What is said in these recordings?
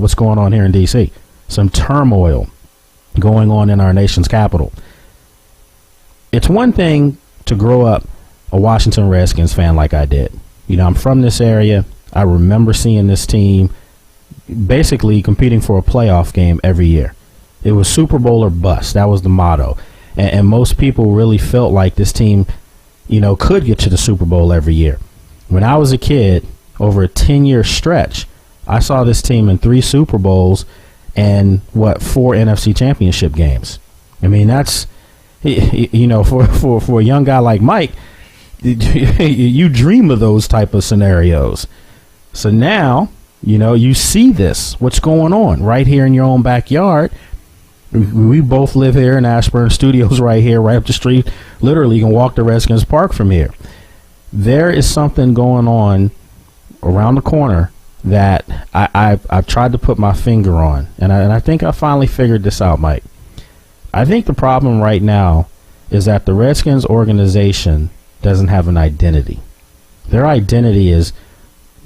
what's going on here in D.C. Some turmoil going on in our nation's capital. It's one thing to grow up a Washington Redskins fan like I did. I'm from this area. I remember seeing this team basically competing for a playoff game every year. It was Super Bowl or bust. That was the motto. And most people really felt like this team, could get to the Super Bowl every year. When I was a kid, over a 10-year stretch, I saw this team in 3 Super Bowls and 4 NFC championship games. I mean, that's, for a young guy like Mike, you dream of those type of scenarios. So now, you see this, what's going on right here in your own backyard. We both live here in Ashburn Studios right here, right up the street. Literally, you can walk to Redskins Park from here. There is something going on around the corner that I've tried to put my finger on. And I think I finally figured this out, Mike. I think the problem right now is that the Redskins organization doesn't have an identity. Their identity is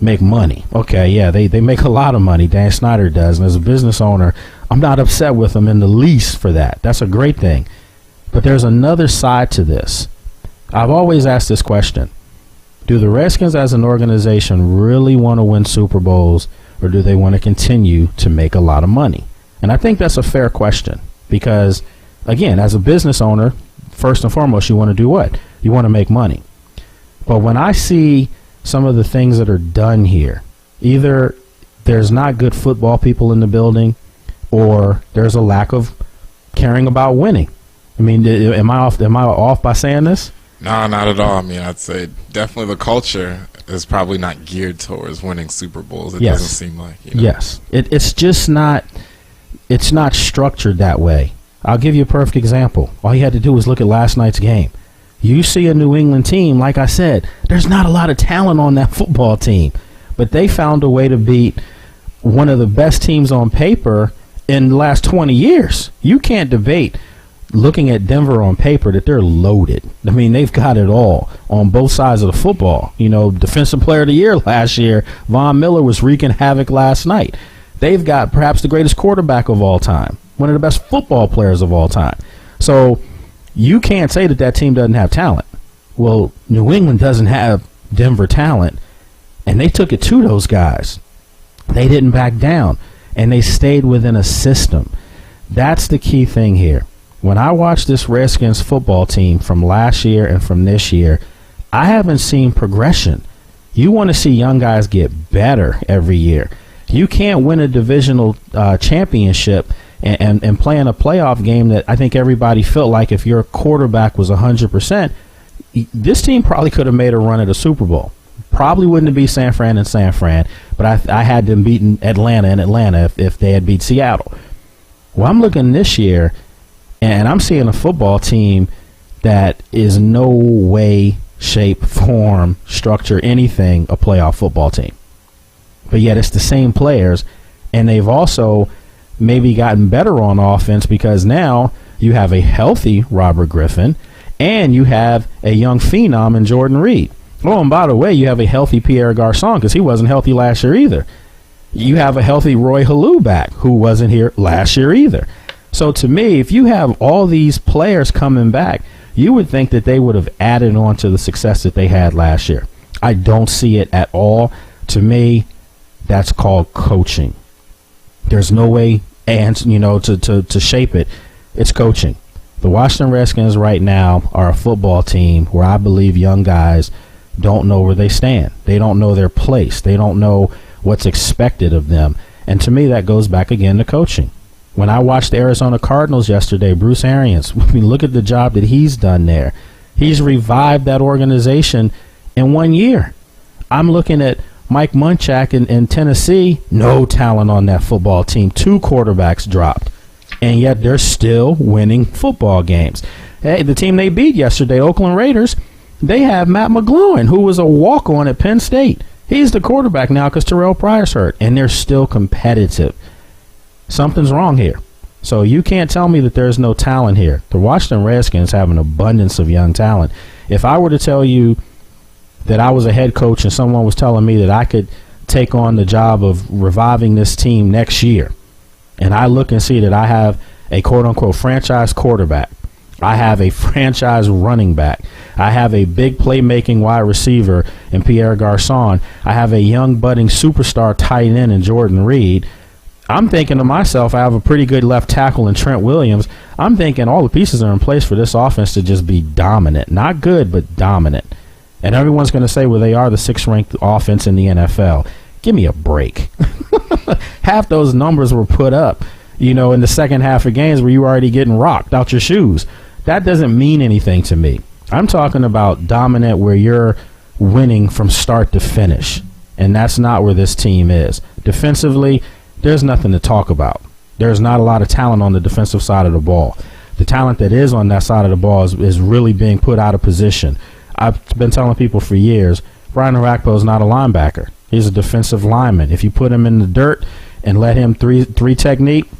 make money. Okay, yeah, they make a lot of money. Dan Snyder does. And as a business owner, I'm not upset with them in the least for that. That's a great thing. But there's another side to this. I've always asked this question. Do the Redskins as an organization really want to win Super Bowls, or do they want to continue to make a lot of money? And I think that's a fair question because, again, as a business owner, first and foremost, you want to do what? You want to make money. But when I see some of the things that are done here, either there's not good football people in the building or there's a lack of caring about winning. I mean, am I off by saying this? No, not at all. I mean, I'd say definitely the culture is probably not geared towards winning Super Bowls. It doesn't seem like. Yes. It's just not, it's not structured that way. I'll give you a perfect example. All you had to do was look at last night's game. You see a New England team, like I said, there's not a lot of talent on that football team, but they found a way to beat one of the best teams on paper in the last 20 years. You can't debate looking at Denver on paper that they're loaded. I mean, they've got it all on both sides of the football. Defensive player of the year last year, Von Miller was wreaking havoc last night. They've got perhaps the greatest quarterback of all time, one of the best football players of all time. So you can't say that team doesn't have talent. Well, New England doesn't have Denver talent, and they took it to those guys. They didn't back down, and they stayed within a system. That's the key thing here. When I watch this Redskins football team from last year and from this year, I haven't seen progression. You want to see young guys get better every year. You can't win a divisional championship and play in a playoff game that I think everybody felt like if your quarterback was 100%, this team probably could have made a run at a Super Bowl. Probably wouldn't have beat San Fran and San Fran, but I had them beating Atlanta and Atlanta if they had beat Seattle. Well, I'm looking this year, and I'm seeing a football team that is no way, shape, form, structure, anything a playoff football team. But yet it's the same players, and they've also maybe gotten better on offense because now you have a healthy Robert Griffin and you have a young phenom in Jordan Reed. Oh, and by the way, you have a healthy Pierre Garçon because he wasn't healthy last year either. You have a healthy Roy Halou back who wasn't here last year either. So to me, if you have all these players coming back, you would think that they would have added on to the success that they had last year. I don't see it at all. To me, that's called coaching. There's no way to shape it. It's coaching. The Washington Redskins right now are a football team where I believe young guys don't know where they stand. They don't know their place. They don't know what's expected of them. And to me, that goes back again to coaching. When I watched the Arizona Cardinals yesterday, Bruce Arians, I mean, look at the job that he's done there. He's revived that organization in 1 year. I'm looking at Mike Munchak in Tennessee, no talent on that football team. 2 quarterbacks dropped, and yet they're still winning football games. Hey, the team they beat yesterday, Oakland Raiders, they have Matt McGloin, who was a walk-on at Penn State. He's the quarterback now because Terrell Pryor's hurt, and they're still competitive. Something's wrong here. So you can't tell me that there's no talent here. The Washington Redskins have an abundance of young talent. If I were to tell you that I was a head coach and someone was telling me that I could take on the job of reviving this team next year, and I look and see that I have a quote-unquote franchise quarterback, I have a franchise running back, I have a big playmaking wide receiver in Pierre Garçon, I have a young budding superstar tight end in Jordan Reed, I'm thinking to myself, I have a pretty good left tackle in Trent Williams. I'm thinking all the pieces are in place for this offense to just be dominant. Not good, but dominant. And everyone's going to say, well, they are the 6th ranked offense in the NFL. Give me a break. Half those numbers were put up, in the second half of games where you were already getting rocked out your shoes. That doesn't mean anything to me. I'm talking about dominant where you're winning from start to finish. And that's not where this team is. Defensively, there's nothing to talk about. There's not a lot of talent on the defensive side of the ball. The talent that is on that side of the ball is really being put out of position. I've been telling people for years, Brian Orakpo is not a linebacker. He's a defensive lineman. If you put him in the dirt and let him three technique,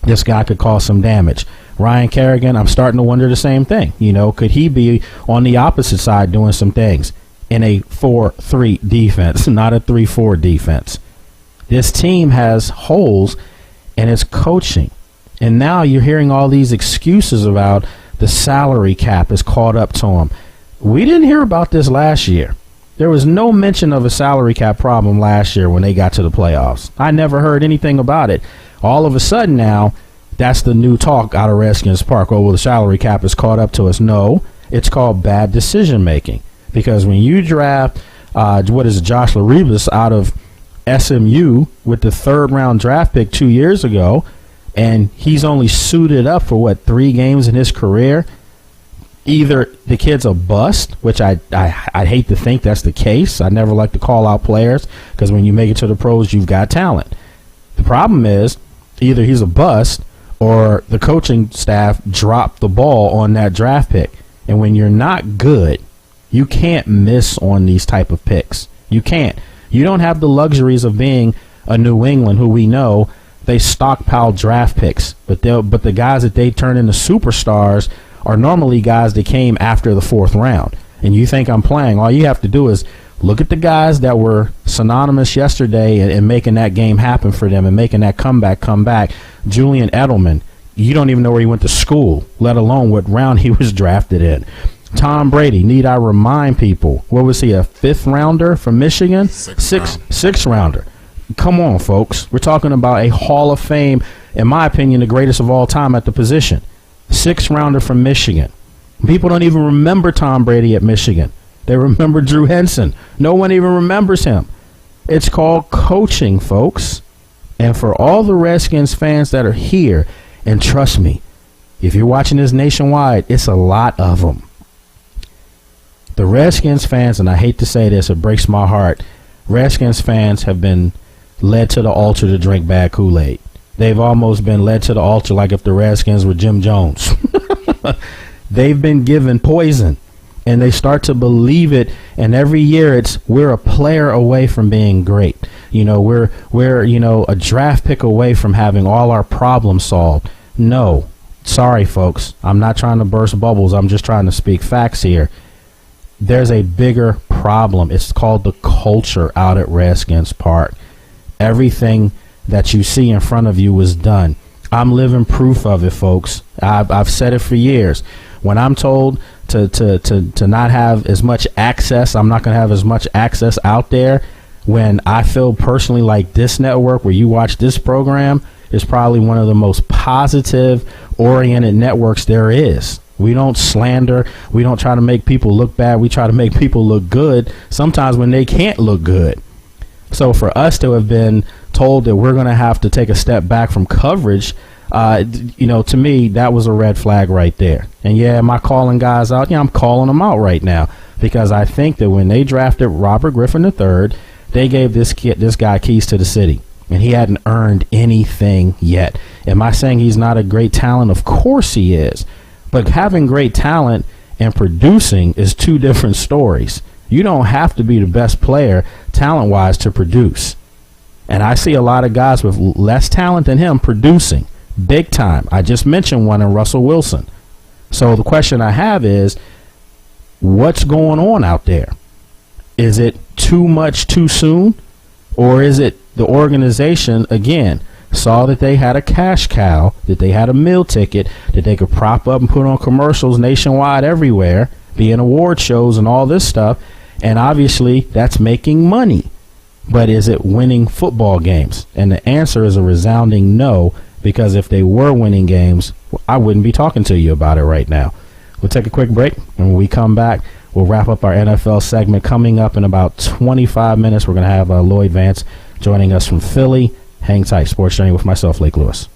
this guy could cause some damage. Ryan Kerrigan, I'm starting to wonder the same thing. Could he be on the opposite side doing some things in a 4-3 defense, not a 3-4 defense? This team has holes in its coaching. And now you're hearing all these excuses about the salary cap is caught up to them. We didn't hear about this last year. There was no mention of a salary cap problem last year when they got to the playoffs. I never heard anything about it. All of a sudden now, that's the new talk out of Redskins Park. Oh, well, the salary cap is caught up to us. No, it's called bad decision making. Because when you draft, Josh Laribas out of SMU with the 3rd round draft pick 2 years ago, and he's only suited up for 3 games in his career. Either the kid's a bust, which I'd hate to think that's the case. I never like to call out players because when you make it to the pros, you've got talent. The problem is either he's a bust or the coaching staff dropped the ball on that draft pick. And when you're not good, you can't miss on these type of picks. You can't. You don't have the luxuries of being a New England who we know they stockpile draft picks, but the guys that they turn into superstars are normally guys that came after the 4th round. And you think I'm playing, all you have to do is look at the guys that were synonymous yesterday and making that game happen for them and making that comeback come back. Julian Edelman, you don't even know where he went to school, let alone what round he was drafted in. Tom Brady, need I remind people, what was he, a 5th rounder from Michigan? Sixth rounder. Come on, folks. We're talking about a Hall of Fame, in my opinion, the greatest of all time at the position. 6th rounder from Michigan. People don't even remember Tom Brady at Michigan. They remember Drew Henson. No one even remembers him. It's called coaching, folks. And for all the Redskins fans that are here, and trust me, if you're watching this nationwide, it's a lot of them. The Redskins fans, and I hate to say this, it breaks my heart, Redskins fans have been led to the altar to drink bad Kool-Aid. They've almost been led to the altar like if the Redskins were Jim Jones. They've been given poison, and they start to believe it, and every year we're a player away from being great. We're a draft pick away from having all our problems solved. No. Sorry, folks. I'm not trying to burst bubbles. I'm just trying to speak facts here. There's a bigger problem. It's called the culture out at Redskins Park. Everything that you see in front of you was done. I'm living proof of it, folks. I've said it for years. When I'm told to not have as much access, I'm not going to have as much access out there. When I feel personally like this network where you watch this program is probably one of the most positive oriented networks there is. We don't slander. We don't try to make people look bad. We try to make people look good sometimes when they can't look good. So for us to have been told that we're going to have to take a step back from coverage, to me, that was a red flag right there. And yeah, am I calling guys out? Yeah, I'm calling them out right now because I think that when they drafted Robert Griffin III, they gave this guy keys to the city. And he hadn't earned anything yet. Am I saying he's not a great talent? Of course he is. But having great talent and producing is two different stories. You don't have to be the best player talent-wise to produce. And I see a lot of guys with less talent than him producing big time. I just mentioned one in Russell Wilson. So the question I have is, what's going on out there? Is it too much too soon? Or is it the organization, again, saw that they had a cash cow, that they had a meal ticket, that they could prop up and put on commercials nationwide everywhere, be in award shows and all this stuff, and obviously that's making money. But is it winning football games? And the answer is a resounding no, because if they were winning games, I wouldn't be talking to you about it right now. We'll take a quick break, and when we come back, we'll wrap up our NFL segment. Coming up in about 25 minutes, we're going to have Lloyd Vance joining us from Philly. Hang tight. Sports Journey with myself, Lake Lewis.